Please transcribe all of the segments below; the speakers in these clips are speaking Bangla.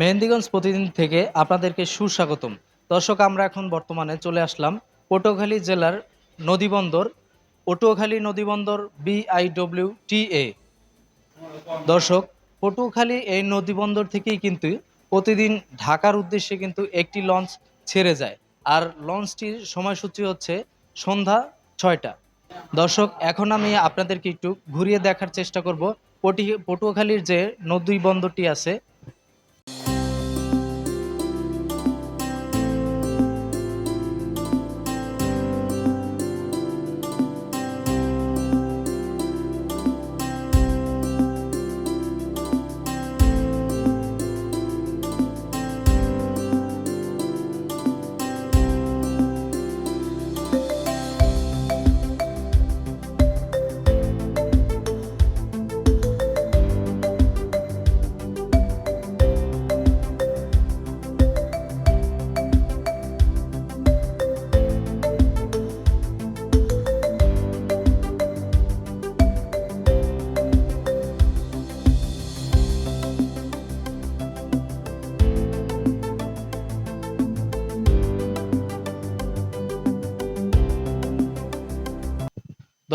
মেহেন্দিগঞ্জ প্রতিদিন থেকে আপনাদেরকে সুস্বাগতম। দর্শক, আমরা এখন বর্তমানে চলে আসলাম পটুয়াখালী জেলার নদীবন্দর, পটুয়াখালী নদীবন্দর BIWTA। দর্শক, পটুয়াখালী এই নদীবন্দর থেকেই কিন্তু প্রতিদিন ঢাকার উদ্দেশ্যে কিন্তু একটি লঞ্চ ছেড়ে যায়। আর লঞ্চটির সময়সূচি হচ্ছে সন্ধ্যা 6টা। দর্শক, এখন আমি আপনাদেরকে একটু ঘুরিয়ে দেখার চেষ্টা করব পটুয়াখালীর যে নদী বন্দরটি আছে।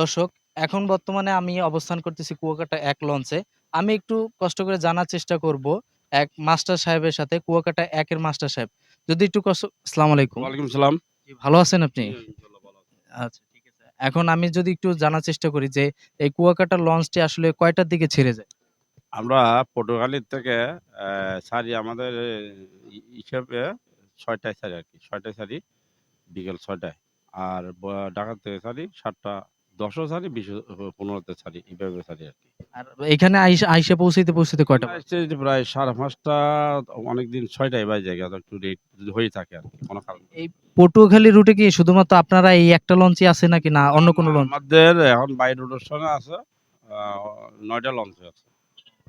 দর্শক, এখন বর্তমানে আমি অবস্থান করতেছি কুয়াকাটা 1 লঞ্চে। আমি একটু কষ্ট করে জানার চেষ্টা করব এক মাস্টার সাহেবের সাথে, কুয়াকাটা 1 এর মাস্টার সাহেব। যদি একটু আসসালামু আলাইকুম। ওয়ালাইকুম সালাম। জি, ভালো আছেন আপনি? জি, ইনশাআল্লাহ ভালো আছি। আচ্ছা, ঠিক আছে। এখন আমি যদি একটু জানার চেষ্টা করি যে এই কুয়াকাটা লঞ্চটি আসলে কয়টার দিকে ছেড়ে যায়? আমরা পটুয়াখালীর থেকে ছাড়ি আমাদের হিসেবে ৬টায় ছাড়ি আরকি। ৬টায় ছাড়ি, বিকেল ৬টায়। আর ঢাকা থেকে ছাড়ি ৭টা ১০ও ছাড়ি, ২০-১৫তে ছাড়ি। এভাবে ছাড়ি আরকি। আর এখানে আইসা পৌঁছাইতে কয়টা এখানে বাজে? আসতে যে প্রায় ৫:৩০ অনেকদিন ৬টায় বাজে যায়। একটু লেট হয়েই থাকে আরকি কোনো কারণে। এই পটুয়াখালী রুটে কি শুধুমাত্র আপনারা এই একটা লঞ্চই আছে নাকি না না, অন্য না, কোনো লঞ্চ? আমাদের এখন বাই রোটেশনে আছে আ ৯টা লঞ্চ আছে।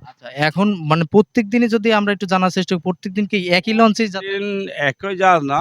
আচ্ছা, এখন মানে প্রত্যেক দিনই যদি আমরা একটু জানার চেষ্টা করি, প্রত্যেকদিন কি একই লঞ্চেই প্রতিদিন একই জাহাজ না।